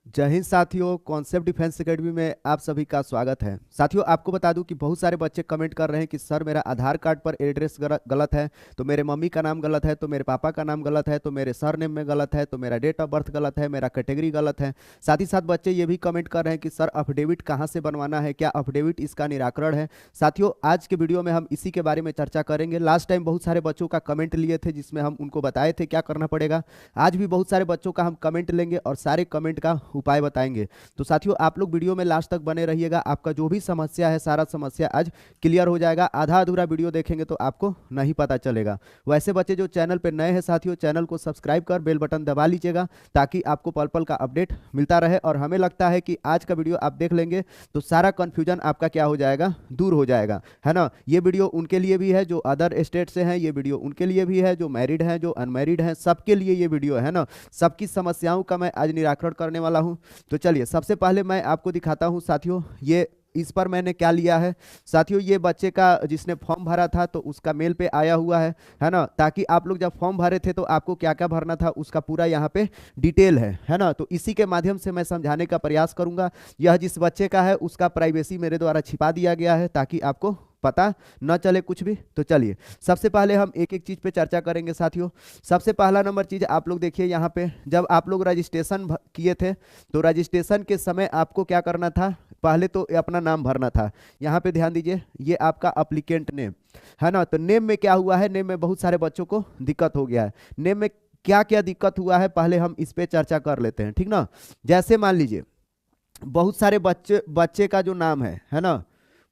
जय हिंद साथियों, concept defence academy में आप सभी का स्वागत है। साथियों, आपको बता दूं कि बहुत सारे बच्चे कमेंट कर रहे हैं कि सर मेरा आधार कार्ड पर एड्रेस गलत है, तो मेरे मम्मी का नाम गलत है, तो मेरे पापा का नाम गलत है, तो मेरे सर नेम में गलत है, तो मेरा डेट ऑफ बर्थ गलत है, मेरा कैटेगरी गलत है। साथ ही साथ बच्चे ये भी कमेंट कर रहे हैं कि सर अफिडेविट कहाँ से बनवाना है, क्या अफिडेविट इसका निराकरण है। साथियों, आज के वीडियो में हम इसी के बारे में चर्चा करेंगे। लास्ट टाइम बहुत सारे बच्चों का कमेंट लिए थे जिसमें हम उनको बताए थे क्या करना पड़ेगा। आज भी बहुत सारे बच्चों का हम कमेंट लेंगे और सारे कमेंट का उपाय बताएंगे। तो साथियों, आप लोग वीडियो में लास्ट तक बने रहिएगा। आपका जो भी समस्या है सारा समस्या आज क्लियर हो जाएगा। आधा अधूरा वीडियो देखेंगे तो आपको नहीं पता चलेगा। वैसे बच्चे जो चैनल पे नए हैं साथियों, चैनल को सब्सक्राइब कर बेल बटन दबा लीजिएगा ताकि आपको पल पल का अपडेट मिलता रहे। और हमें लगता है कि आज का वीडियो आप देख लेंगे तो सारा कंफ्यूजन आपका क्या हो जाएगा, दूर हो जाएगा, है ना। ये वीडियो उनके लिए भी है जो अदर स्टेट से हैं, ये वीडियो उनके लिए भी है जो मैरिड हैं, जो अनमैरिड हैं, सबके लिए ये वीडियो है ना। सबकी समस्याओं का मैं आज निराकरण करने वाला हूं। तो चलिए, सबसे पहले मैं आपको दिखाता हूं साथियों, ये इस पर मैंने क्या लिया है। साथियों, ये बच्चे का जिसने फॉर्म भरा था तो उसका मेल पे आया हुआ है ना। ताकि आप लोग जब फॉर्म भरे थे तो आपको क्या क्या भरना था उसका पूरा यहाँ पे डिटेल है ना। तो इसी के माध्यम से मैं समझाने का प्रयास करूंगा। यह जिस बच्चे का है उसका प्राइवेसी मेरे द्वारा छिपा दिया गया है ताकि आपको पता न चले कुछ भी। तो चलिए, सबसे पहले हम एक एक चीज पे चर्चा करेंगे साथियों। सबसे पहला नंबर चीज आप लोग देखिए, यहाँ पे जब आप लोग रजिस्ट्रेशन किए थे तो रजिस्ट्रेशन के समय आपको क्या करना था, पहले तो अपना नाम भरना था। यहाँ पे ध्यान दीजिए, ये आपका अप्लीकेंट नेम है ना। तो नेम में क्या हुआ है, नेम में बहुत सारे बच्चों को दिक्कत हो गया है। नेम में क्या क्या दिक्कत हुआ है पहले हम इस पे चर्चा कर लेते हैं, ठीक ना। जैसे मान लीजिए बहुत सारे बच्चे बच्चे का जो नाम है ना,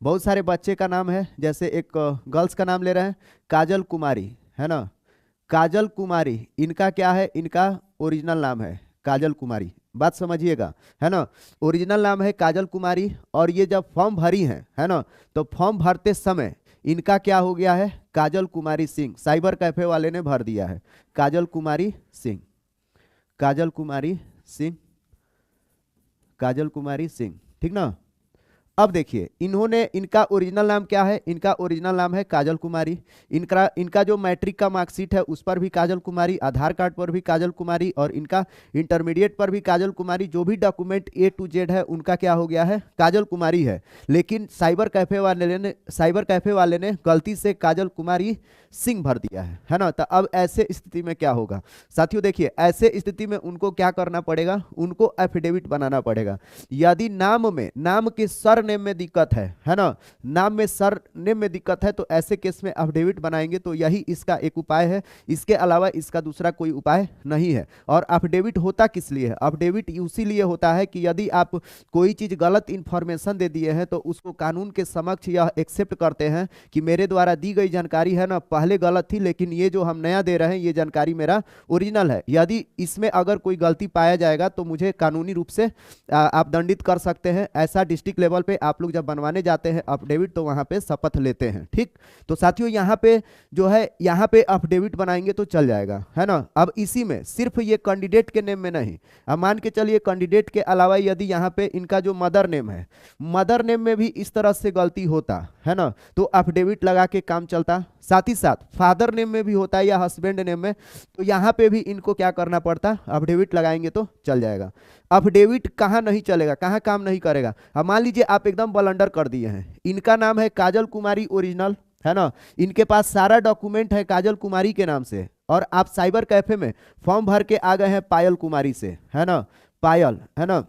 बहुत सारे बच्चे का नाम है। जैसे एक गर्ल्स का नाम ले रहे हैं, काजल कुमारी, है ना। काजल कुमारी इनका क्या है, इनका ओरिजिनल नाम है काजल कुमारी। बात समझिएगा, है ना। ओरिजिनल नाम है काजल कुमारी। और ये जब फॉर्म भरी है ना, तो फॉर्म भरते समय इनका क्या हो गया है, काजल कुमारी सिंह। साइबर कैफे वाले ने भर दिया है काजल कुमारी सिंह, काजल कुमारी सिंह, काजल कुमारी सिंह, ठीक ना। अब देखिए, इन्होंने इनका ओरिजिनल नाम क्या है, इनका ओरिजिनल नाम है काजल कुमारी। इनका इनका जो मैट्रिक का मार्कशीट है उस पर भी काजल कुमारी, आधार कार्ड पर भी काजल कुमारी, और इनका इंटरमीडिएट पर भी काजल कुमारी। जो भी डॉक्यूमेंट ए टू जेड है उनका क्या हो गया है, काजल कुमारी है। लेकिन साइबर कैफे वाले ने गलती से काजल कुमारी सिंह भर दिया है ना। तो अब ऐसे स्थिति में क्या होगा साथियों, देखिए ऐसे स्थिति में उनको क्या करना पड़ेगा, उनको एफिडेविट बनाना पड़ेगा। यदि नाम के सर नेम में दिक्कत है ना, नाम में सर नेम में दिक्कत है, तो ऐसे केस में अफिडेविट बनाएंगे। तो यही इसका एक उपाय है, इसके अलावा इसका दूसरा कोई उपाय नहीं है। और अफिडेविट होता किस लिए है, अफिडेविट उसी लिए होता है कि यदि आप कोई चीज गलत इंफॉर्मेशन दे दिए हैं तो उसको कानून के समक्ष यह एक्सेप्ट करते हैं कि मेरे द्वारा दी गई जानकारी है ना पहले गलत थी, लेकिन ये जो हम नया दे रहे हैं ये जानकारी मेरा ओरिजिनल है। यदि इसमें अगर कोई गलती पाया जाएगा तो मुझे कानूनी रूप से आप दंडित कर सकते हैं। ऐसा डिस्ट्रिक्ट लेवल पे आप लोग जब बनवाने जाते हैं अफिडेविट तो वहां पे शपथ लेते हैं, ठीक। तो साथियों, यहाँ पे जो है, यहाँ पे अफिडेविट बनाएंगे तो चल जाएगा, है ना। अब इसी में सिर्फ ये कैंडिडेट के नेम में नहीं, अब मान के चलिए कैंडिडेट के अलावा यदि यहाँ पे इनका जो मदर नेम है, मदर नेम में भी इस तरह से गलती होता है ना, तो अफिडेविट लगा के काम चलता। साथ ही साथ फादर नेम में भी होता है या हस्बैंड नेम में, तो यहाँ पे भी इनको क्या करना पड़ता, अफिडेविट लगाएंगे तो चल जाएगा। अफिडेविट कहाँ नहीं चलेगा, कहाँ काम नहीं करेगा। अब मान लीजिए आप एकदम ब्लंडर कर दिए हैं, इनका नाम है काजल कुमारी ओरिजिनल, है ना। इनके पास सारा डॉक्यूमेंट है काजल कुमारी के नाम से, और आप साइबर कैफे में फॉर्म भर के आ गए हैं पायल कुमारी से, है ना, पायल, है ना,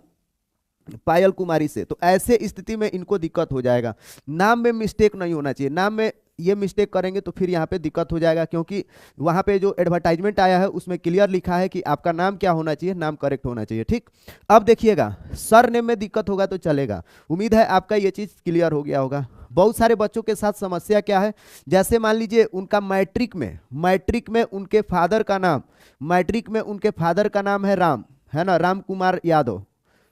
पायल कुमारी से। तो ऐसे स्थिति में इनको दिक्कत हो जाएगा। नाम में मिस्टेक नहीं होना चाहिए, नाम में ये मिस्टेक करेंगे तो फिर यहाँ पे दिक्कत हो जाएगा, क्योंकि वहाँ पे जो एडवर्टाइजमेंट आया है उसमें क्लियर लिखा है कि आपका नाम क्या होना चाहिए, नाम करेक्ट होना चाहिए, ठीक। अब देखिएगा, सर नेम में दिक्कत होगा तो चलेगा। उम्मीद है आपका ये चीज़ क्लियर हो गया होगा। बहुत सारे बच्चों के साथ समस्या क्या है, जैसे मान लीजिए उनका मैट्रिक में उनके फादर का नाम, मैट्रिक में उनके फादर का नाम है राम, है ना, राम कुमार यादव।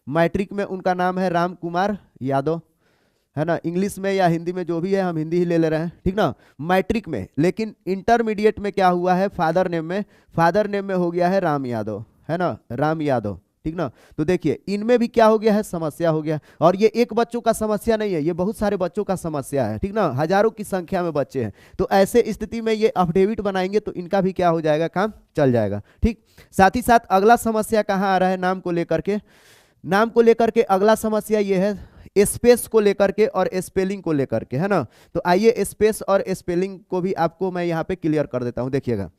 मैट्रिक में उनका नाम है राम कुमार यादव, है ना। इंग्लिश में या हिंदी में जो भी है, हम हिंदी ही ले रहे हैं, ठीक ना, मैट्रिक में। लेकिन इंटरमीडिएट में क्या हुआ है, फादर नेम में हो गया है राम यादव, है ना, राम यादव, ठीक ना। तो देखिए इनमें भी क्या हो गया है, समस्या हो गया। और ये एक बच्चों का समस्या नहीं है, ये बहुत सारे बच्चों का समस्या है, ठीक ना, हजारों की संख्या में बच्चे हैं। तो ऐसे स्थिति में ये अफिडेविट बनाएंगे तो इनका भी क्या हो जाएगा, काम चल जाएगा, ठीक। साथ ही साथ अगला समस्या कहाँ आ रहा है, नाम को लेकर के। नाम को लेकर के अगला समस्या ये है स्पेस को लेकर के और स्पेलिंग को लेकर के, है ना। तो आइए स्पेस और स्पेलिंग को भी आपको मैं यहाँ पे क्लियर कर देता हूँ। देखिएगा,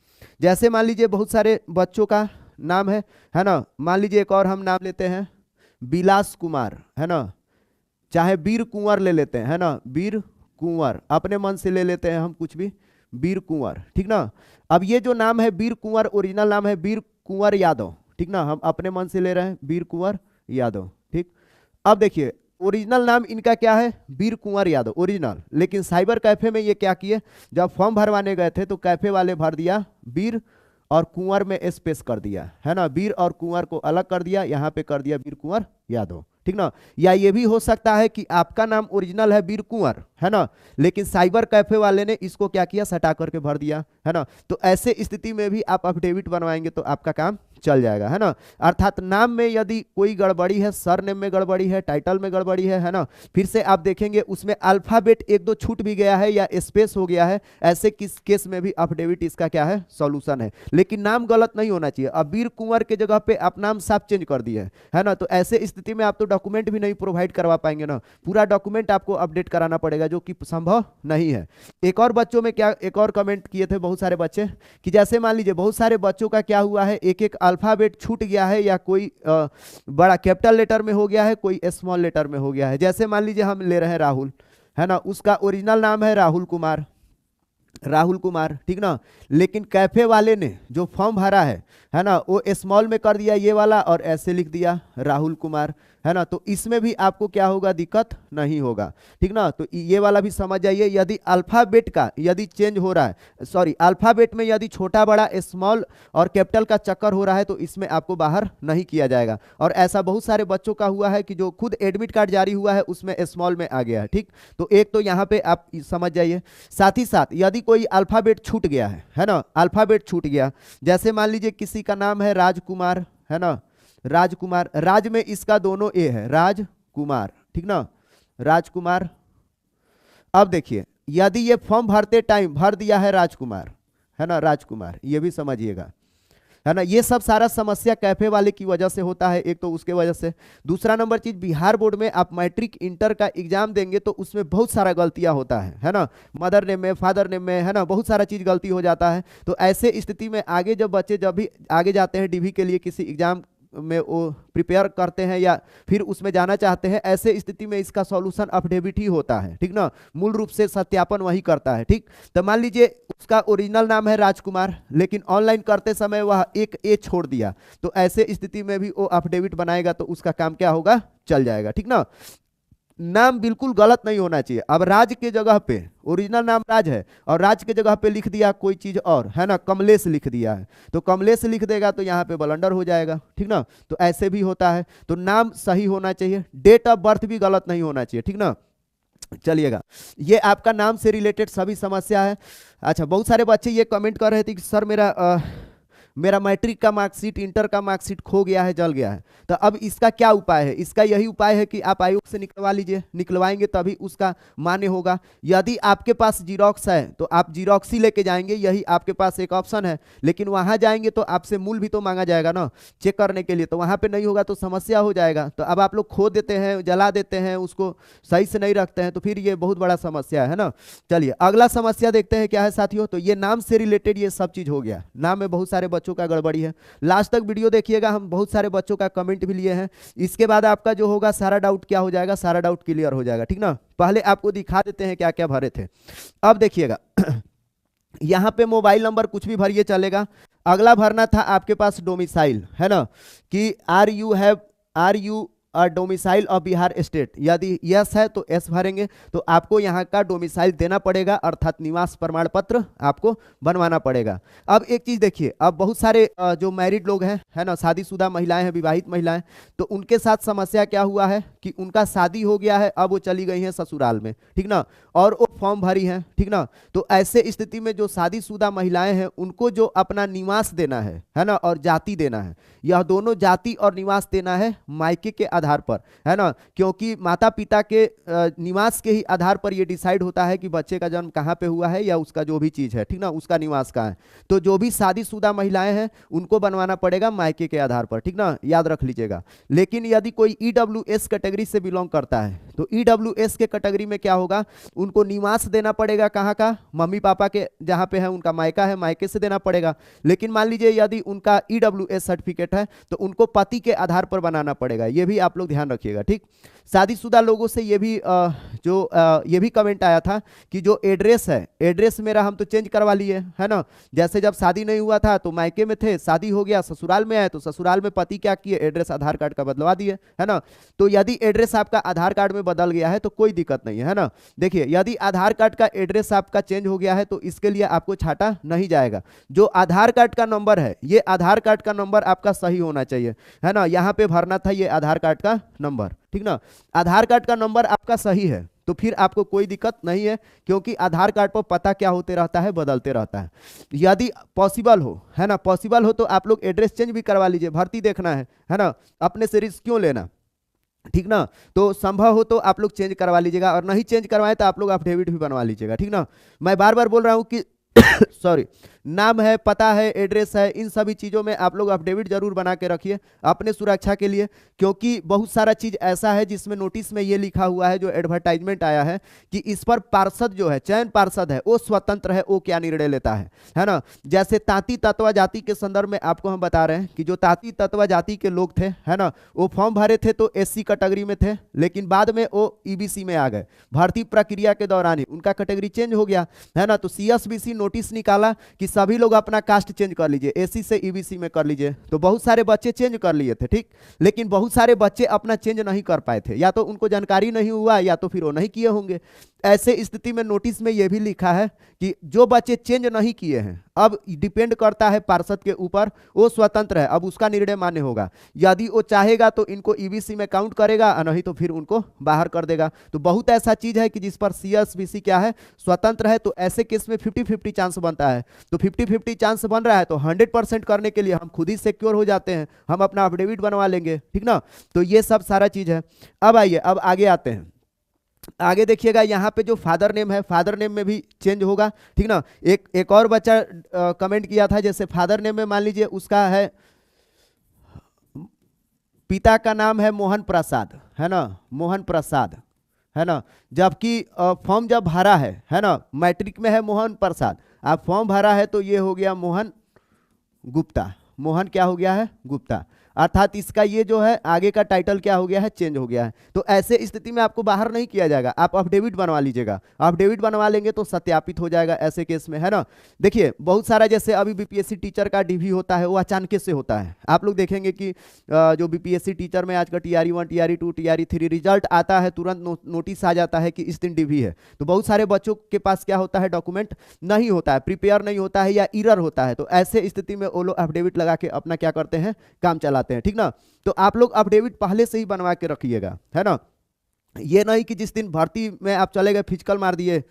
जैसे मान लीजिए बहुत सारे बच्चों का नाम है ना। मान लीजिए एक और हम नाम लेते हैं बिलास कुमार, है ना, चाहे वीर कुंवर ले लेते हैं, है ना, वीर कुंवर, अपने मन से ले लेते हैं हम कुछ भी, वीर कुंवर, ठीक ना। अब ये जो नाम है वीर कुंवर, ओरिजिनल नाम है वीर कुंवर यादव, ठीक ना, हम अपने मन से ले रहे हैं वीर कुंवर यादव, ठीक। अब देखिए ओरिजिनल नाम इनका क्या है, वीर कुंवर यादव ओरिजिनल, लेकिन साइबर कैफे में ये क्या किए, जब फॉर्म भरवाने गए थे तो कैफे वाले भर दिया वीर और कुंवर में स्पेस कर दिया, है ना, वीर और कुंवर को अलग कर दिया, यहाँ पे कर दिया वीर कुंवर यादव, ठीक ना। या ये भी हो सकता है कि आपका नाम ओरिजिनल है वीर कुंवर, है ना, लेकिन साइबर कैफे वाले ने इसको क्या किया, सटा करके भर दिया, है ना। तो ऐसे स्थिति में भी आप अफिडेविट बनवाएंगे तो आपका काम चल जाएगा, है ना। अर्थात नाम में यदि कोई गड़बड़ी है, सरनेम में गड़बड़ी है, टाइटल में गड़बड़ी है ना, फिर से आप देखेंगे उसमें अल्फाबेट एक दो छूट भी गया है या स्पेस हो गया है, ऐसे किस केस में भी अफिडेविट इसका क्या है, सॉल्यूशन है। लेकिन नाम गलत नहीं होना चाहिए। अब वीर कुंवर के जगह पे आप नाम साफ चेंज कर दिए है ना, तो ऐसे स्थिति में आप तो डॉक्यूमेंट भी नहीं प्रोवाइड करवा पाएंगे ना, पूरा डॉक्यूमेंट आपको अपडेट कराना पड़ेगा, जो कि संभव नहीं है। एक और बच्चों में क्या, एक और कमेंट किए थे बहुत सारे बच्चे कि जैसे मान लीजिए बहुत सारे बच्चों का क्या हुआ है, एक एक अल्फाबेट छूट गया है, या कोई बड़ा कैपिटल लेटर में हो गया है, कोई स्मॉल लेटर में हो गया है। जैसे मान लीजिए हम ले रहे हैं राहुल, है ना, उसका ओरिजिनल नाम है राहुल कुमार, राहुल कुमार, ठीक ना, लेकिन कैफे वाले ने जो फॉर्म भरा है ना, वो स्मॉल में कर दिया ये वाला और ऐसे लिख दिया राहुल कुमार, है ना। तो इसमें भी आपको क्या होगा, दिक्कत नहीं होगा, ठीक ना। तो ये वाला भी समझ जाइए, यदि अल्फाबेट का यदि चेंज हो रहा है, सॉरी अल्फाबेट में यदि छोटा बड़ा स्मॉल और कैपिटल का चक्कर हो रहा है तो इसमें आपको बाहर नहीं किया जाएगा। और ऐसा बहुत सारे बच्चों का हुआ है कि जो खुद एडमिट कार्ड जारी हुआ है उसमें स्मॉल में आ गया है, ठीक। तो एक तो यहाँ पे आप समझ जाइए। साथ ही साथ यदि कोई अल्फाबेट छूट गया है ना, अल्फाबेट छूट गया, जैसे मान लीजिए किसी का नाम है राजकुमार, है ना, राजकुमार, राज में इसका दोनों ए है, राजकुमार, ठीक ना, राजकुमार। अब देखिए यदि ये फॉर्म भरते टाइम भर दिया है राजकुमार, है ना, राजकुमार, ये भी समझिएगा, है ना। ये सब सारा समस्या कैफे वाले की वजह से होता है, एक तो उसके वजह से। दूसरा नंबर चीज, बिहार बोर्ड में आप मैट्रिक इंटर का एग्जाम देंगे तो उसमें बहुत सारा गलतियां होता है ना, मदर नेम में, फादर नेम में, है ना, बहुत सारा चीज गलती हो जाता है। तो ऐसे स्थिति में आगे जब बच्चे जब भी आगे जाते हैं डीवी के लिए, किसी एग्जाम में वो प्रिपेयर करते हैं या फिर उसमें जाना चाहते हैं, ऐसे स्थिति में इसका सॉल्यूशन अफिडेविट ही होता है, ठीक ना, मूल रूप से सत्यापन वही करता है, ठीक। तो मान लीजिए उसका ओरिजिनल नाम है राजकुमार, लेकिन ऑनलाइन करते समय वह एक ए छोड़ दिया, तो ऐसे स्थिति में भी वो अफिडेविट बनाएगा तो उसका काम क्या होगा, चल जाएगा, ठीक ना। नाम बिल्कुल गलत नहीं होना चाहिए। अब राज के जगह पे ओरिजिनल नाम राज है और राज के जगह पे लिख दिया कोई चीज और, है ना, कमलेश लिख दिया है, तो कमलेश लिख देगा तो यहाँ पे ब्लंडर हो जाएगा, ठीक ना। तो ऐसे भी होता है, तो नाम सही होना चाहिए, डेट ऑफ बर्थ भी गलत नहीं होना चाहिए, ठीक ना। चलिएगा, ये आपका नाम से रिलेटेड सभी समस्या है। अच्छा, बहुत सारे बच्चे ये कमेंट कर रहे थे कि सर मेरा मैट्रिक का मार्कशीट, इंटर का मार्कशीट खो गया है, जल गया है, तो अब इसका क्या उपाय है। इसका यही उपाय है कि आप आयोग से निकलवा लीजिए, निकलवाएंगे तभी उसका मान्य होगा। यदि आपके पास जीरोक्स है तो आप जीरोक्स ही लेके जाएंगे, यही आपके पास एक ऑप्शन है। लेकिन वहां जाएंगे तो आपसे मूल भी तो मांगा जाएगा ना चेक करने के लिए, तो वहां पे नहीं होगा तो समस्या हो जाएगा। तो अब आप लोग खो देते हैं, जला देते हैं, उसको सही से नहीं रखते हैं, तो फिर ये बहुत बड़ा समस्या है ना। चलिए अगला समस्या देखते हैं क्या है साथियों। तो ये नाम से रिलेटेड ये सब चीज हो गया, नाम में बहुत सारे बच्चों का गड़बड़ी है। लास्ट तक वीडियो देखिएगा, हम बहुत सारे बच्चों का कमेंट भी लिए हैं। इसके बाद आपका जो होगा सारा डाउट क्या हो जाएगा, सारा डाउट क्लियर हो जाएगा, ठीक ना। पहले आपको दिखा देते हैं क्या क्या भरे थे। अब देखिएगा यहां पे मोबाइल नंबर कुछ भी भरिए चलेगा। अगला भरना था आपके पास डोमिसाइल, है ना, कि are you domicile of Bihar state. यदि यस है तो एस भरेंगे, तो आपको यहाँ का डोमिसाइल देना पड़ेगा, अर्थात निवास प्रमाण पत्र आपको बनवाना पड़ेगा। अब एक चीज देखिए, अब बहुत सारे जो मैरिड लोग हैं, है ना, शादीशुदा महिलाएं हैं, विवाहित महिलाएं, तो उनके साथ समस्या क्या हुआ है कि उनका शादी हो गया है, अब वो चली गई हैं ससुराल में, ठीक ना, और वो फॉर्म भरी हैं, ठीक ना। तो ऐसे स्थिति में जो शादीशुदा महिलाएं हैं उनको जो अपना निवास देना है ना, और जाति देना है, यह दोनों जाति और निवास देना है मायके के आधार पर, है ना, क्योंकि माता पिता के निवास के ही आधार पर ये डिसाइड होता है कि बच्चे का जन्म कहाँ पे हुआ है या उसका जो भी चीज़ है, ठीक ना, उसका निवास कहाँ है। तो जो भी शादीशुदा महिलाएं हैं उनको बनवाना पड़ेगा मायके के आधार पर, ठीक ना, याद रख लीजिएगा। लेकिन यदि कोई ईडब्ल्यूएस कैटेगरी से बिलोंग करता है तो ईडब्ल्यूएस के कैटेगरी में क्या होगा, उनको निवास देना पड़ेगा कहाँ का, मम्मी पापा के जहाँ पे है उनका मायका है, मायके से देना पड़ेगा। लेकिन मान लीजिए यदि उनका ईडब्ल्यूएस सर्टिफिकेट है तो उनको पति के आधार पर बनाना पड़ेगा, ये भी आप लोग ध्यान रखिएगा, ठीक। शादीशुदा लोगों से ये भी ये भी कमेंट आया था कि जो एड्रेस है, एड्रेस मेरा हम तो चेंज करवा लिए, है ना, जैसे जब शादी नहीं हुआ था तो मायके में थे, शादी हो गया ससुराल में आए तो ससुराल में पति क्या किए, एड्रेस आधार कार्ड का बदलवा दिए, है ना। तो यदि एड्रेस आपका आधार कार्ड में बदल गया है तो कोई दिक्कत नहीं है ना। देखिए यदि आधार कार्ड का एड्रेस आपका चेंज हो गया है तो इसके लिए आपको छाटा नहीं जाएगा। जो आधार कार्ड का नंबर है, ये आधार कार्ड का नंबर आपका सही होना चाहिए, है ना, यहाँ पे भरना था ये आधार कार्ड का नंबर, ठीक ना। आधार कार्ड का नंबर आपका सही है तो फिर आपको कोई दिक्कत नहीं है, क्योंकि आधार कार्ड पर पता क्या होते रहता है, बदलते रहता है। यदि पॉसिबल हो, है ना, पॉसिबल हो तो आप लोग एड्रेस चेंज भी करवा लीजिए, भर्ती देखना है ना, अपने से रिस्क क्यों लेना, ठीक ना। तो संभव हो तो आप लोग चेंज करवा लीजिएगा, और नहीं चेंज करवाए तो आप लोग अफिडेविट भी बनवा लीजिएगा, ठीक ना। मैं बार बार बोल रहा हूँ कि सॉरी, नाम है, पता है, एड्रेस है, इन सभी चीज़ों में आप लोग अफिडेविट जरूर बना के रखिए अपने सुरक्षा के लिए, क्योंकि बहुत सारा चीज़ ऐसा है जिसमें नोटिस में ये लिखा हुआ है, जो एडवर्टाइजमेंट आया है कि इस पर पार्षद जो है, चयन पार्षद है, वो स्वतंत्र है, वो क्या निर्णय लेता है ना। जैसे तांती तत्वा जाति के संदर्भ में आपको हम बता रहे हैं कि जो तांती तत्वा जाति के लोग थे, है ना, वो फॉर्म भरे थे तो एससी कैटेगरी में थे, लेकिन बाद में वो ईबीसी में आ गए, भर्ती प्रक्रिया के दौरान ही उनका कैटेगरी चेंज हो गया, है ना। तो सीएसबीसी नोटिस निकाला कि सभी लोग अपना कास्ट चेंज कर लीजिए, एसी से ईबीसी में कर लीजिए। तो बहुत सारे बच्चे चेंज कर लिए थे, ठीक, लेकिन बहुत सारे बच्चे अपना चेंज नहीं कर पाए थे, या तो उनको जानकारी नहीं हुआ या तो फिर वो नहीं किए होंगे। ऐसे स्थिति में नोटिस में यह भी लिखा है कि जो बच्चे चेंज नहीं किए हैं, अब डिपेंड करता है पार्षद के ऊपर, वो स्वतंत्र है, अब उसका निर्णय मान्य होगा। यदि वो चाहेगा तो इनको ईबीसी में काउंट करेगा, नहीं तो फिर उनको बाहर कर देगा। तो बहुत ऐसा चीज है कि जिस पर सीएसबीसी क्या है, स्वतंत्र है। तो ऐसे केस में 50-50 चांस बनता है। तो 50-50 चांस बन रहा है तो 100% करने के लिए हम खुद ही सिक्योर हो जाते हैं, हम अपना अफिडेविट बनवा लेंगे, ठीक ना। तो ये सब सारा चीज है। अब आइए, अब आगे आते हैं। आगे देखिएगा, यहाँ पे जो फादर नेम है, फादर नेम में भी चेंज होगा, ठीक ना। एक और बच्चा कमेंट किया था, जैसे फादर नेम में मान लीजिए उसका है, पिता का नाम है मोहन प्रसाद, है ना, मोहन प्रसाद, है ना, जबकि फॉर्म जब भरा है ना, मैट्रिक में है मोहन प्रसाद, आप फॉर्म भरा है तो ये हो गया मोहन गुप्ता, मोहन क्या हो गया है, गुप्ता, अर्थात इसका ये जो है आगे का टाइटल क्या हो गया है, चेंज हो गया है। तो ऐसे स्थिति में आपको बाहर नहीं किया जाएगा, आप अफिडेविट बनवा लीजिएगा। अफिडेविट बनवा लेंगे तो सत्यापित हो जाएगा ऐसे केस में, है ना। देखिए बहुत सारा, जैसे अभी बीपीएससी टीचर का डीवी होता है, वो अचानक से होता है। आप लोग देखेंगे कि जो बीपीएससी टीचर में आज का TRE 1, TRE 2, TRE 3 रिजल्ट आता है, तुरंत नोटिस आ जाता है कि इस दिन डीवी है। तो बहुत सारे बच्चों के पास क्या होता है, डॉक्यूमेंट नहीं होता है, प्रिपेयर नहीं होता है, या एरर होता है। तो ऐसे स्थिति में वो लोग अफिडेविट लगा के अपना क्या करते हैं, काम चलाते हैं, ठीक ना। तो आप लोग अफिडेविट पहले से ही बनवा के रखिएगा, है ना। ये नहीं कि जिस दिन भर्ती में आप चले गए, फिजिकल मार दिए,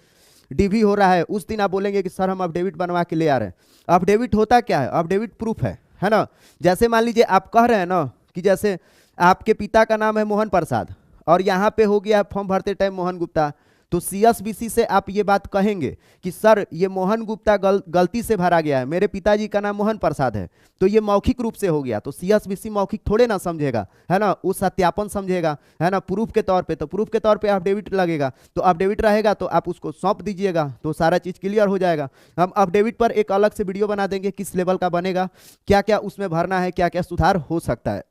डीवी हो रहा है, उस दिन आप बोलेंगे कि सर हम अफिडेविट बनवा के ले आ रहे हैं। अफिडेविट होता क्या है, अफिडेविट प्रूफ है ना। जैसे मान लीजिए आप कह रहे हैं ना कि जैसे आपके पिता का नाम है मोहन प्रसाद और यहाँ पे हो गया फॉर्म भरते टाइम मोहन गुप्ता, तो सीएसबीसी से आप ये बात कहेंगे कि सर ये मोहन गुप्ता गलती से भरा गया है, मेरे पिताजी का नाम मोहन प्रसाद है, तो ये मौखिक रूप से हो गया। तो सीएसबीसी मौखिक थोड़े ना समझेगा, है ना, वो सत्यापन समझेगा, है ना, प्रूफ के तौर पे। तो प्रूफ के तौर पे अफिडेविट लगेगा, तो अफिडेविट रहेगा तो आप उसको सौंप दीजिएगा, तो सारा चीज क्लियर हो जाएगा। हम अफिडेविट पर एक अलग से वीडियो बना देंगे, किस लेवल का बनेगा, क्या क्या उसमें भरना है, क्या क्या सुधार हो सकता है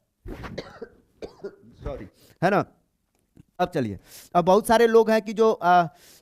सॉरी, है ना। अब चलिए, अब बहुत सारे लोग हैं कि जो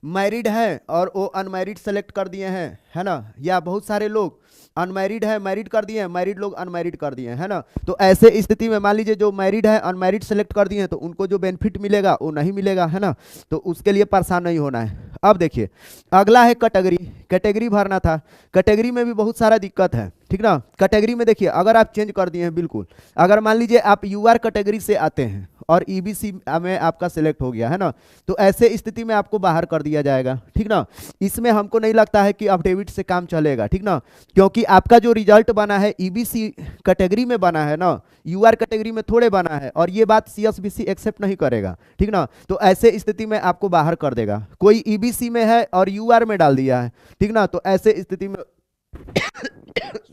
मैरिड हैं और वो अनमैरिड सेलेक्ट कर दिए हैं, है ना, या बहुत सारे लोग अनमैरिड है मैरिड कर दिए हैं, मैरिड लोग अनमैरिड कर दिए हैं, है ना। तो ऐसे स्थिति में मान लीजिए जो मैरिड है अनमैरिड सेलेक्ट कर दिए हैं, तो उनको जो बेनिफिट मिलेगा वो नहीं मिलेगा, है ना। तो उसके लिए परेशान नहीं होना है। अब देखिए अगला है कैटेगरी, कैटेगरी भरना था। कैटेगरी में भी बहुत सारा दिक्कत है, ठीक ना। कैटेगरी में देखिए अगर आप चेंज कर दिए हैं, बिल्कुल, अगर मान लीजिए आप यूआर कैटेगरी से आते हैं और ईबीसी में आपका सिलेक्ट हो गया है ना, तो ऐसे स्थिति में आपको बाहर कर दिया जाएगा, ठीक ना। इसमें हमको नहीं लगता है कि अफिडेविट से काम चलेगा, ठीक ना, क्योंकि आपका जो रिजल्ट बना है ईबीसी कैटेगरी में बना है ना, यूआर कैटेगरी में थोड़े बना है, और ये बात सीएसबीसी एक्सेप्ट नहीं करेगा, ठीक ना। तो ऐसे स्थिति में आपको बाहर कर देगा। कोई ईबीसी में है और यूआर में डाल दिया है, ठीक ना, तो ऐसे स्थिति में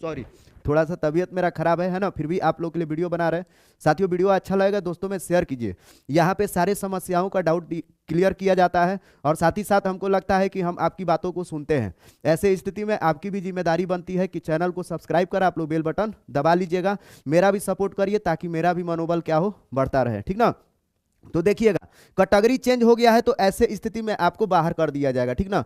सॉरी, थोड़ा सा तबीयत मेरा खराब है ना, फिर भी आप लोग के लिए वीडियो बना रहे हैं। साथियों वीडियो अच्छा लगेगा दोस्तों में शेयर कीजिए। यहाँ पे सारे समस्याओं का डाउट क्लियर किया जाता है, और साथ ही साथ हमको लगता है कि हम आपकी बातों को सुनते हैं। ऐसे स्थिति में आपकी भी जिम्मेदारी बनती है कि चैनल को सब्सक्राइब कर आप लोग बेल बटन दबा लीजिएगा, मेरा भी सपोर्ट करिए ताकि मेरा भी मनोबल क्या हो, बढ़ता रहे, ठीक ना। तो देखिएगा कैटेगरी चेंज हो गया है, तो ऐसे स्थिति में आपको बाहर कर दिया जाएगा, ठीक ना।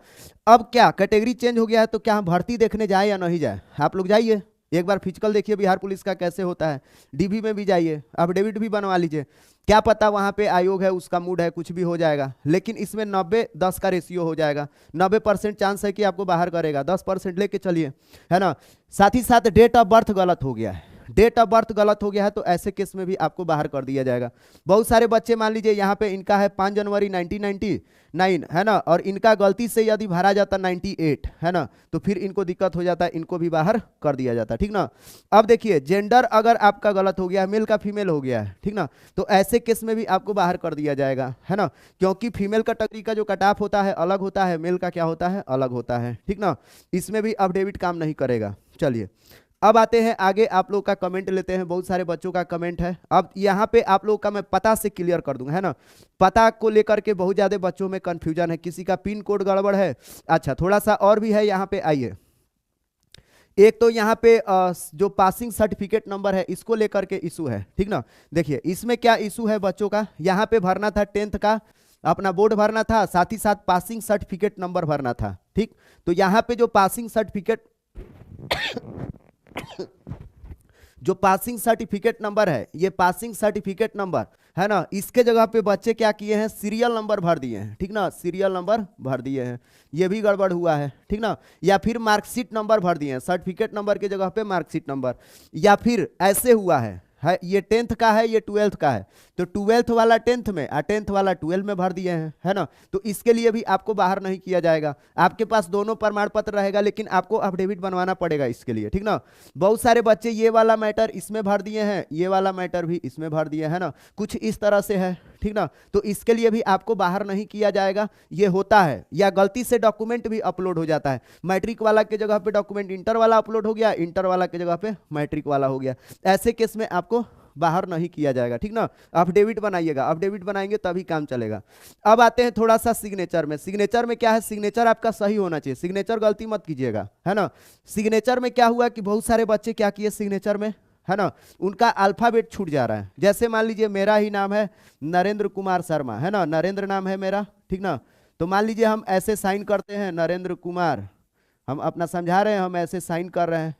अब क्या कैटेगरी चेंज हो गया है तो क्या हम भर्ती देखने जाए या नहीं जाए? आप लोग जाइए, एक बार फिजिकल देखिए बिहार पुलिस का कैसे होता है, डीबी में भी जाइए, अफिडेविट भी बनवा लीजिए। क्या पता वहां पे आयोग है, उसका मूड है, कुछ भी हो जाएगा, लेकिन इसमें 90-10 का रेशियो हो जाएगा। 90% चांस है कि आपको बाहर करेगा, 10% लेके चलिए, है ना। साथ ही साथ डेट ऑफ बर्थ गलत हो गया है, डेट ऑफ बर्थ गलत हो गया है, तो ऐसे केस में भी आपको बाहर कर दिया जाएगा। बहुत सारे बच्चे मान लीजिए यहाँ पे इनका है 5 जनवरी 1999, है ना, और इनका गलती से यदि भरा जाता 98, है ना, तो फिर इनको दिक्कत हो जाता है, इनको भी बाहर कर दिया जाता है, ठीक ना। अब देखिए जेंडर अगर आपका गलत हो गया है, मेल का फीमेल हो गया है, ठीक ना, तो ऐसे केस में भी आपको बाहर कर दिया जाएगा, है ना, क्योंकि फीमेल कैटेगरी का जो कट ऑफ होता है अलग होता है, मेल का क्या होता है, अलग होता है, ठीक ना। इसमें भी अफिडेविट काम नहीं करेगा। चलिए अब आते हैं आगे, आप लोग का कमेंट लेते हैं। बहुत सारे बच्चों का कमेंट है, अब यहाँ पे आप लोग का मैं पता से क्लियर कर दूंगा, है ना। पता को लेकर के बहुत ज्यादा बच्चों में कंफ्यूजन है, किसी का पिन कोड गड़बड़ है। अच्छा थोड़ा सा और भी है यहाँ पे, आइए। एक तो यहाँ पे जो पासिंग सर्टिफिकेट नंबर है इसको लेकर के इशू है, ठीक ना। देखिए इसमें क्या इशू है बच्चों का, यहाँ पे भरना था 10th का अपना बोर्ड भरना था, साथ ही साथ पासिंग सर्टिफिकेट नंबर भरना था, ठीक। तो यहाँ पे जो पासिंग सर्टिफिकेट जो पासिंग सर्टिफिकेट नंबर है, ये पासिंग सर्टिफिकेट नंबर है ना, इसके जगह पे बच्चे क्या किए हैं, सीरियल नंबर भर दिए हैं, ठीक ना, सीरियल नंबर भर दिए हैं, ये भी गड़बड़ हुआ है, ठीक ना। या फिर मार्कशीट नंबर भर दिए हैं, सर्टिफिकेट नंबर के जगह पे मार्कशीट नंबर, या फिर ऐसे हुआ है ये 10th का है, ये 12th का है, तो 12th वाला 10th में और 10th वाला 12 में भर दिए हैं, है ना। तो इसके लिए भी आपको बाहर नहीं किया जाएगा। आपके पास दोनों प्रमाण पत्र रहेगा, लेकिन आपको अफिडेविट बनवाना पड़ेगा इसके लिए, ठीक ना। बहुत सारे बच्चे ये वाला मैटर इसमें भर दिए हैं, ये वाला मैटर भी इसमें भर दिए है ना, कुछ इस तरह से है, ठीक ना। तो इसके लिए भी आपको बाहर नहीं किया जाएगा, ये होता है। या गलती से डॉक्यूमेंट भी अपलोड हो जाता है, मैट्रिक वाला के जगह पे डॉक्यूमेंट इंटर वाला अपलोड हो गया, इंटर वाला के जगह पे मैट्रिक वाला हो गया, ऐसे केस में आपको बाहर नहीं किया जाएगा, ठीक ना। अफिडेविट बनाइएगा, अफिडेविट बनाएंगे तभी काम चलेगा। अब आते हैं थोड़ा सा सिग्नेचर में। सिग्नेचर में क्या है, सिग्नेचर आपका सही होना चाहिए, सिग्नेचर गलती मत कीजिएगा, है ना। सिग्नेचर में क्या हुआ कि बहुत सारे बच्चे क्या किए सिग्नेचर में, है ना, उनका अल्फाबेट छूट जा रहा है। जैसे मान लीजिए मेरा ही नाम है नरेंद्र कुमार शर्मा, है ना, नरेंद्र नाम है मेरा, ठीक ना। तो मान लीजिए हम ऐसे साइन करते हैं नरेंद्र कुमार, हम अपना समझा रहे हैं, हम ऐसे साइन कर रहे हैं।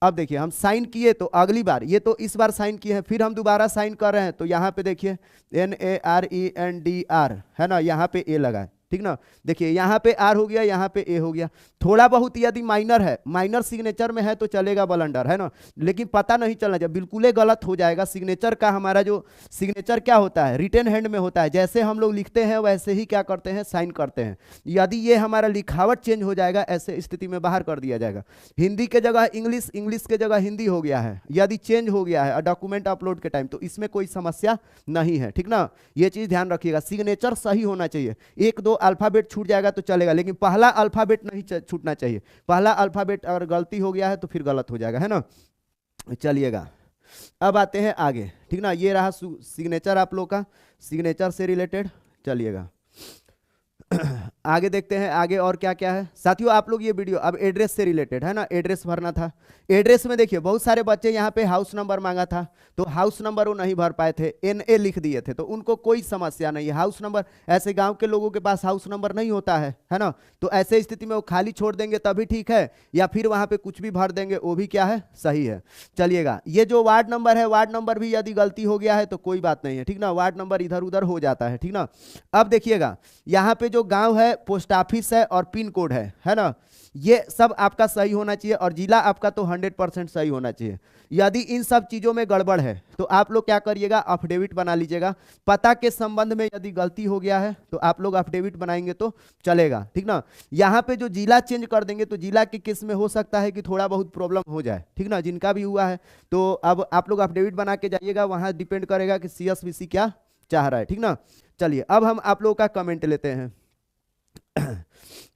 अब देखिए हम साइन किए तो अगली बार, ये तो इस बार साइन किए हैं, फिर हम दोबारा साइन कर रहे हैं, तो यहाँ पे देखिए NARENDR, है ना, यहाँ पे ए लगा है, ठीक ना। देखिए यहाँ पे आर हो गया, यहाँ पे ए हो गया। थोड़ा बहुत यदि माइनर है, माइनर सिग्नेचर में है तो चलेगा ब्लंडर, है ना, लेकिन पता नहीं चलना चाहिए, बिल्कुल ही गलत हो जाएगा। सिग्नेचर का हमारा जो सिग्नेचर क्या होता है, रिटन हैंड में होता है, जैसे हम लोग लिखते हैं वैसे ही क्या करते हैं, साइन करते हैं। यदि ये हमारा लिखावट चेंज हो जाएगा, ऐसे स्थिति में बाहर कर दिया जाएगा। हिंदी के जगह इंग्लिश, इंग्लिश के जगह हिंदी हो गया है, यदि चेंज हो गया है डॉक्यूमेंट अपलोड के टाइम, तो इसमें कोई समस्या नहीं है, ठीक ना। ये चीज ध्यान रखिएगा, सिग्नेचर सही होना चाहिए। 1-2 अल्फाबेट छूट जाएगा तो चलेगा, लेकिन पहला अल्फाबेट नहीं छूटना चाहिए। पहला अल्फाबेट अगर गलती हो गया है तो फिर गलत हो जाएगा, है ना। चलिएगा अब आते हैं आगे, ठीक ना। ये रहा सिग्नेचर आप लोग का, सिग्नेचर से रिलेटेड। चलिएगा आगे देखते हैं आगे और क्या क्या है। साथियों आप लोग ये वीडियो अब एड्रेस से रिलेटेड है ना, एड्रेस भरना था। एड्रेस में देखिए बहुत सारे बच्चे यहाँ पे हाउस नंबर मांगा था, तो हाउस नंबर वो नहीं भर पाए थे, NA लिख दिए थे, तो उनको कोई समस्या नहीं है। हाउस नंबर ऐसे गांव के लोगों के पास हाउस नंबर नहीं होता है ना, तो ऐसे स्थिति में वो खाली छोड़ देंगे तभी ठीक है, या फिर वहां पे कुछ भी भर देंगे वो भी क्या है, सही है। चलिएगा ये जो वार्ड नंबर है, वार्ड नंबर भी यदि गलती हो गया है तो कोई बात नहीं है, ठीक ना, वार्ड नंबर इधर उधर हो जाता है, ठीक ना। अब देखिएगा यहाँ पे जो गाँव है, पोस्ट ऑफिस है और पिन कोड है ना, ये सब आपका सही होना चाहिए और जिला आपका तो 100% सही होना चाहिए। यदि इन सब चीजों में गड़बड़ है तो आप लोग क्या करिएगा, अफिडेविट बना लीजिएगा। पता के संबंध में यदि गलती हो गया है तो आप लोग अफिडेविट बनाएंगे तो चलेगा, ठीक ना। यहाँ पे जो जिला चेंज कर देंगे तो जिला के केस में हो सकता है कि थोड़ा बहुत प्रॉब्लम हो जाए, ठीक ना, जिनका भी हुआ है। तो अब आप लोग अफिडेविट बना के जाइएगा, वहां डिपेंड करेगा कि CSVC क्या चाह रहा है, ठीक ना। चलिए अब हम आप लोगों का कमेंट लेते हैं।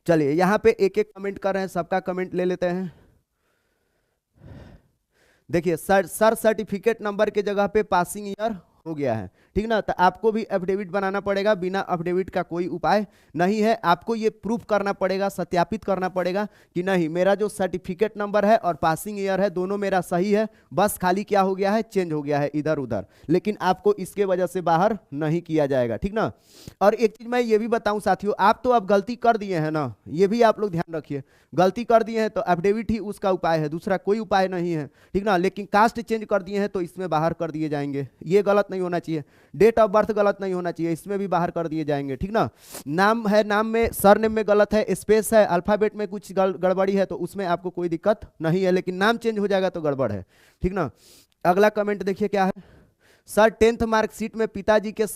चलिए यहाँ पे एक एक कमेंट कर रहे हैं, सबका कमेंट ले लेते हैं। देखिए सर सर्टिफिकेट नंबर के जगह पे पासिंग ईयर हो गया है, ठीक ना। तो आपको भी एफिडेविट बनाना पड़ेगा, बिना एफिडेविट का कोई उपाय नहीं है। आपको ये प्रूफ करना पड़ेगा, सत्यापित करना पड़ेगा कि नहीं मेरा जो सर्टिफिकेट नंबर है और पासिंग ईयर है दोनों मेरा सही है, बस खाली क्या हो गया है, चेंज हो गया है इधर उधर, लेकिन आपको इसके वजह से बाहर नहीं किया जाएगा, ठीक ना। और एक चीज मैं ये भी बताऊं साथियों, आप तो अब गलती कर दिए हैं ना, ये भी आप लोग ध्यान रखिए, गलती कर दिए हैं तो एफिडेविट ही उसका उपाय है, दूसरा कोई उपाय नहीं है, ठीक ना। लेकिन कास्ट चेंज कर दिए हैं तो इसमें बाहर कर दिए जाएंगे, ये गलत नहीं होना चाहिए। डेट ऑफ बर्थ गलत नहीं होना चाहिए, इसमें भी बाहर कर दिए जाएंगे, ठीक ना। नाम है, नाम में सरनेम में गलत है, स्पेस है, अल्फाबेट में कुछ गड़बड़ी है तो उसमें आपको कोई दिक्कत नहीं है, लेकिन नाम चेंज हो जाएगा तो गड़बड़ है, ठीक ना। अगला कमेंट देखिए क्या है, सर 10th मार्कशीट में पिताजी के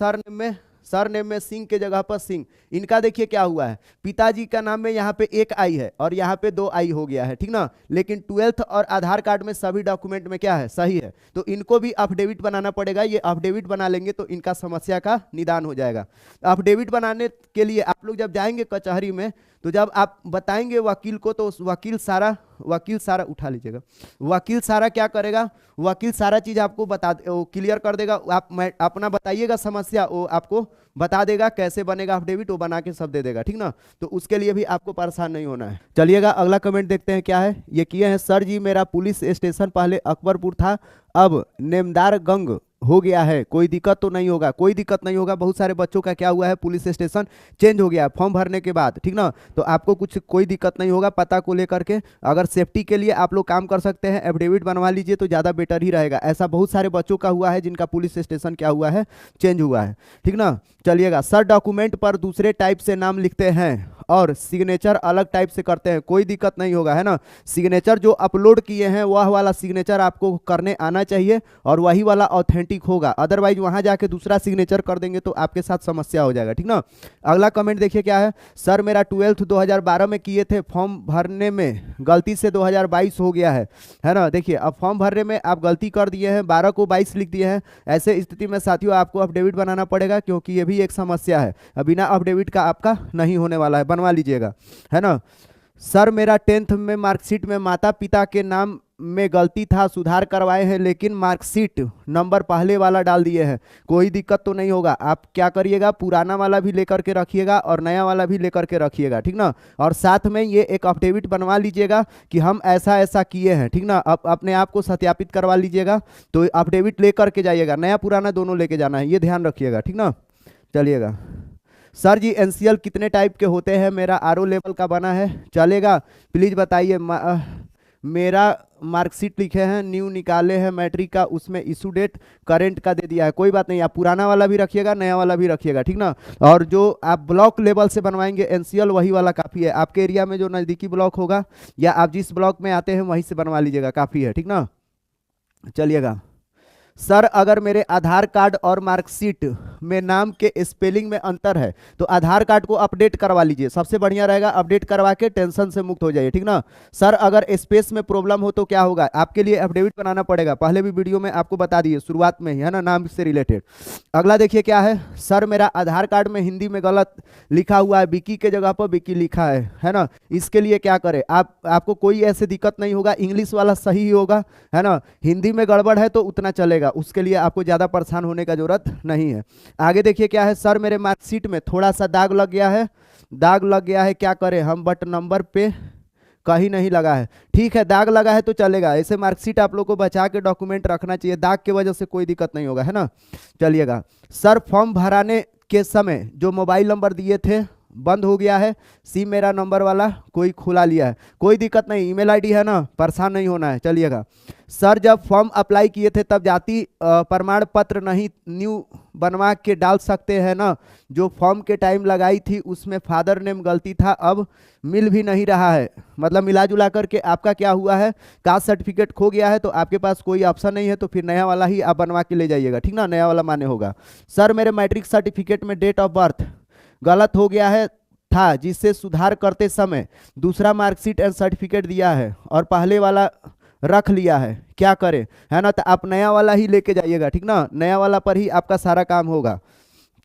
सरनेम में सिंह के जगह पर सिंह, इनका देखिए क्या हुआ है, पिताजी का नाम में यहाँ पे 1 आई है और यहाँ पे 2 आई हो गया है, ठीक ना। लेकिन 12th और आधार कार्ड में सभी डॉक्यूमेंट में क्या है, सही है, तो इनको भी अफिडेविट बनाना पड़ेगा। ये अफिडेविट बना लेंगे तो इनका समस्या का निदान हो जाएगा। अफिडेविट बनाने के लिए आप लोग जब जाएंगे कचहरी में तो जब आप बताएंगे वकील को तो वकील सारा उठा लीजिएगा, वकील सारा क्या करेगा, वकील सारा चीज आपको क्लियर कर देगा। आप अपना बताइएगा समस्या, वो आपको बता देगा कैसे बनेगा अफिडेविट, वो बना के सब दे देगा, ठीक ना। तो उसके लिए भी आपको परेशान नहीं होना है। चलिएगा अगला कमेंट देखते हैं क्या है, ये किए हैं, सर जी मेरा पुलिस स्टेशन पहले अकबरपुर था, अब नेमदार गंग हो गया है, कोई दिक्कत तो नहीं होगा। कोई दिक्कत नहीं होगा, बहुत सारे बच्चों का क्या हुआ है, पुलिस स्टेशन चेंज हो गया फॉर्म भरने के बाद, ठीक ना। तो आपको कोई दिक्कत नहीं होगा। पता को लेकर के अगर सेफ्टी के लिए आप लोग काम कर सकते हैं, एफिडेविट बनवा लीजिए तो ज़्यादा बेटर ही रहेगा। ऐसा बहुत सारे बच्चों का हुआ है जिनका पुलिस स्टेशन क्या हुआ है, चेंज हुआ है, ठीक ना। चलिएगा, सर डॉक्यूमेंट पर दूसरे टाइप से नाम लिखते हैं और सिग्नेचर अलग टाइप से करते हैं, कोई दिक्कत नहीं होगा, है ना। सिग्नेचर जो अपलोड किए हैं वह वाला सिग्नेचर आपको करने आना चाहिए और वही वाला ऑथेंटिक होगा, अदरवाइज वहां जाके दूसरा सिग्नेचर कर देंगे तो आपके साथ समस्या हो जाएगा, ठीक ना। अगला कमेंट देखिए क्या है, सर मेरा 12th 2012 में किए थे, फॉर्म भरने में गलती से 2022 हो गया है ना। देखिए अब फॉर्म भरने में आप गलती कर दिए हैं, 12 को 22 लिख दिए हैं, ऐसे स्थिति में साथियों आपको अफिडेविट बनाना पड़ेगा, क्योंकि ये भी एक समस्या है, बिना अफिडेविट का आपका नहीं होने वाला है, बनवा लीजिएगा, है ना। सर मेरा 10th में मार्कशीट में माता पिता के नाम में गलती था, सुधार करवाए हैं, लेकिन मार्कशीट नंबर पहले वाला डाल दिए हैं, कोई दिक्कत तो नहीं होगा। आप क्या करिएगा, पुराना वाला भी लेकर के रखिएगा और नया वाला भी लेकर के रखिएगा, ठीक ना। और साथ में ये एक अफिडेविट बनवा लीजिएगा कि हम ऐसा ऐसा किए हैं, ठीक ना। अब अपने आप को सत्यापित करवा लीजिएगा, तो अफिडेविट लेकर के जाइएगा, नया पुराना दोनों लेके जाना है, ये ध्यान रखिएगा, ठीक ना। चलिएगा, सर जी NCL कितने टाइप के होते हैं, मेरा RO लेवल का बना है, चलेगा, प्लीज़ बताइए। मेरा मार्कशीट लिखे हैं, न्यू निकाले हैं मैट्रिक का, उसमें इशू डेट करेंट का दे दिया है, कोई बात नहीं, आप पुराना वाला भी रखिएगा, नया वाला भी रखिएगा, ठीक ना। और जो आप ब्लॉक लेवल से बनवाएंगे NCL वही वाला काफ़ी है, आपके एरिया में जो नज़दीकी ब्लॉक होगा या आप जिस ब्लॉक में आते हैं वहीं से बनवा लीजिएगा, काफ़ी है, ठीक ना। चलिएगा, सर अगर मेरे आधार कार्ड और मार्कशीट में नाम के स्पेलिंग में अंतर है तो आधार कार्ड को अपडेट करवा लीजिए, सबसे बढ़िया रहेगा, अपडेट करवा के टेंशन से मुक्त हो जाइए, ठीक ना। सर अगर स्पेस में प्रॉब्लम हो तो क्या होगा, आपके लिए एफिडेविट बनाना पड़ेगा, पहले भी वीडियो में आपको बता दिए शुरुआत में ही, है ना, नाम से रिलेटेड। अगला देखिए क्या है, सर मेरा आधार कार्ड में हिंदी में गलत लिखा हुआ है, विकी के जगह पर विकी लिखा है ना, इसके लिए क्या करें। आपको कोई ऐसे दिक्कत नहीं होगा, इंग्लिश वाला सही ही होगा, है ना। हिंदी में गड़बड़ है तो उतना चलेगा, उसके लिए आपको ज़्यादा परेशान होने का जरूरत नहीं है। आगे देखिए क्या है, सर मेरे मार्कशीट में थोड़ा सा दाग लग गया है, क्या करें हम, बट नंबर पे कहीं नहीं लगा है। ठीक है, दाग लगा है तो चलेगा, ऐसे मार्कशीट आप लोग को बचा के डॉक्यूमेंट रखना चाहिए, दाग की वजह से कोई दिक्कत नहीं होगा, है ना। चलिएगा, सर फॉर्म भराने के समय जो मोबाइल नंबर दिए थे बंद हो गया है, सिम मेरा नंबर वाला कोई खुला लिया है, कोई दिक्कत नहीं, ईमेल आईडी है ना, परेशान नहीं होना है। चलिएगा सर, जब फॉर्म अप्लाई किए थे तब जाति प्रमाण पत्र नहीं न्यू बनवा के डाल सकते हैं ना, जो फॉर्म के टाइम लगाई थी उसमें फादर नेम गलती था, अब मिल भी नहीं रहा है। मतलब मिला जुला करके आपका क्या हुआ है, कास्ट सर्टिफिकेट खो गया है, तो आपके पास कोई ऑप्शन नहीं है, तो फिर नया वाला ही आप बनवा के ले जाइएगा, ठीक ना, नया वाला मान्य होगा। सर मेरे मैट्रिक सर्टिफिकेट में डेट ऑफ बर्थ गलत हो गया है था, जिससे सुधार करते समय दूसरा मार्कशीट एंड सर्टिफिकेट दिया है और पहले वाला रख लिया है, क्या करें, है ना, तो आप नया वाला ही लेके जाइएगा, ठीक ना, नया वाला पर ही आपका सारा काम होगा।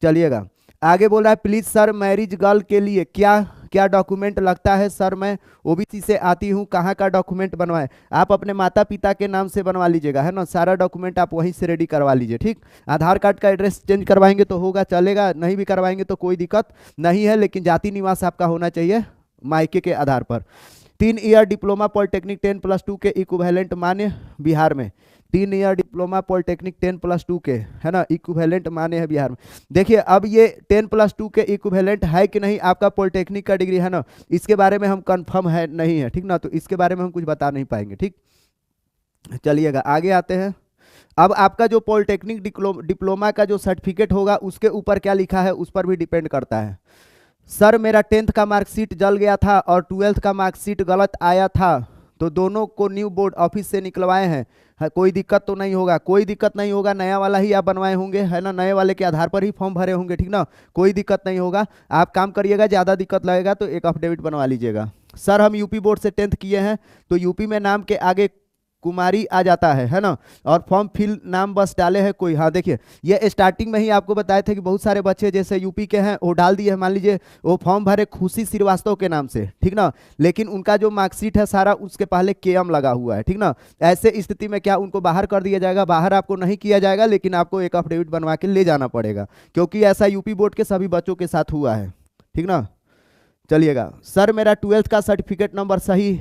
चलिएगा आगे बोल रहा है, प्लीज सर मैरिज गर्ल के लिए क्या क्या डॉक्यूमेंट लगता है, सर मैं ओबीसी से आती हूँ, कहाँ का डॉक्यूमेंट बनवाए। आप अपने माता पिता के नाम से बनवा लीजिएगा, है ना, सारा डॉक्यूमेंट आप वहीं से रेडी करवा लीजिए, ठीक। आधार कार्ड का एड्रेस चेंज करवाएंगे तो होगा, चलेगा, नहीं भी करवाएंगे तो कोई दिक्कत नहीं है, लेकिन जाति निवास आपका होना चाहिए मायके के आधार पर। 3 ईयर डिप्लोमा पॉलिटेक्निक 10+2 के इक्विवेलेंट मान्य बिहार में, 3 ईयर डिप्लोमा पॉलिटेक्निक 10+2 के, है ना, इक्विवेलेंट मान्य है बिहार में। देखिए अब ये 10+2 के इक्विवेलेंट है कि नहीं आपका पॉलिटेक्निक का डिग्री, है ना, इसके बारे में हम कंफर्म है नहीं है, ठीक ना, तो इसके बारे में हम कुछ बता नहीं पाएंगे, ठीक। चलिएगा आगे आते हैं। अब आपका जो पॉलिटेक्निक डिप्लोमा का जो सर्टिफिकेट होगा उसके ऊपर क्या लिखा है उस पर भी डिपेंड करता है। सर मेरा 10th का मार्कशीट जल गया था और 12th का मार्कशीट गलत आया था, तो दोनों को न्यू बोर्ड ऑफिस से निकलवाए हैं, कोई दिक्कत तो नहीं होगा, कोई दिक्कत नहीं होगा, नया वाला ही आप बनवाए होंगे, है ना, नए वाले के आधार पर ही फॉर्म भरे होंगे, ठीक ना, कोई दिक्कत नहीं होगा। आप काम करिएगा, ज़्यादा दिक्कत लगेगा तो एक अफिडेविट बनवा लीजिएगा। सर हम यूपी बोर्ड से 10th किए हैं, तो यूपी में नाम के आगे कुमारी आ जाता है ना, और फॉर्म फिल नाम बस डाले हैं कोई, हाँ देखिए ये स्टार्टिंग में ही आपको बताए थे कि बहुत सारे बच्चे जैसे यूपी के हैं वो डाल दिए हैं, मान लीजिए वो फॉर्म भरे खुशी श्रीवास्तव के नाम से, ठीक ना, लेकिन उनका जो मार्कशीट है सारा उसके पहले केएम लगा हुआ है, ठीक ना, ऐसे स्थिति में क्या उनको बाहर कर दिया जाएगा, बाहर आपको नहीं किया जाएगा, लेकिन आपको एक अफिडेविट बनवा के ले जाना पड़ेगा, क्योंकि ऐसा यूपी बोर्ड के सभी बच्चों के साथ हुआ है, ठीक ना। चलिएगा सर मेरा 12th का सर्टिफिकेट नंबर सही,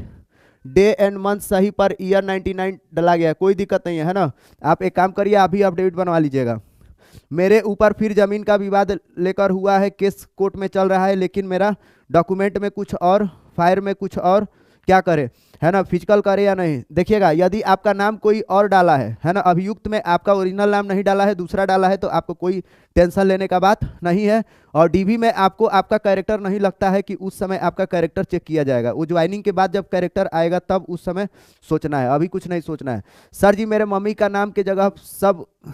डे एंड मंथ सही, पर ईयर 99 डला गया, कोई दिक्कत नहीं है ना, आप एक काम करिए अभी अपडेट बनवा लीजिएगा। मेरे ऊपर फिर जमीन का विवाद लेकर हुआ है, केस कोर्ट में चल रहा है, लेकिन मेरा डॉक्यूमेंट में कुछ और, फायर में कुछ और, क्या करे, है ना, फिजिकल करे या नहीं। देखिएगा यदि आपका नाम कोई और डाला है ना, अभियुक्त में आपका ओरिजिनल नाम नहीं डाला है, दूसरा डाला है, तो आपको कोई टेंशन लेने का बात नहीं है। और डीवी में आपको आपका कैरेक्टर नहीं लगता है कि उस समय आपका कैरेक्टर चेक किया जाएगा, वो ज्वाइनिंग के बाद जब कैरेक्टर आएगा तब उस समय सोचना है, अभी कुछ नहीं सोचना है। सर जी मेरे मम्मी का नाम के जगह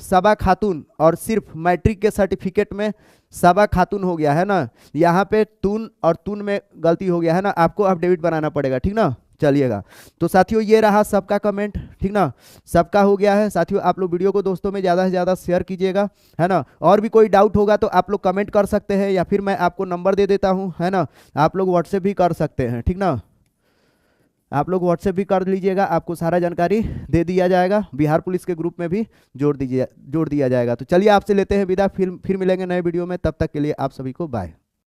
सबा खातून और सिर्फ मैट्रिक के सर्टिफिकेट में सबा खातून हो गया है ना, यहाँ पे तून और तून में गलती हो गया है ना, आपको अफिडेविट बनाना पड़ेगा, ठीक ना। चलिएगा तो साथियों ये रहा सबका कमेंट, ठीक ना, सबका हो गया है। साथियों आप लोग वीडियो को दोस्तों में ज़्यादा से ज़्यादा शेयर कीजिएगा, है ना, और भी कोई डाउट होगा तो आप लोग कमेंट कर सकते हैं, या फिर मैं आपको नंबर दे देता हूं, है ना, आप लोग व्हाट्सएप भी कर सकते हैं, ठीक ना, आप लोग व्हाट्सएप भी कर लीजिएगा, आपको सारा जानकारी दे दिया जाएगा, बिहार पुलिस के ग्रुप में भी जोड़ दिया जाएगा। तो चलिए आपसे लेते हैं विदा, फिर मिलेंगे नए वीडियो में, तब तक के लिए आप सभी को बाय।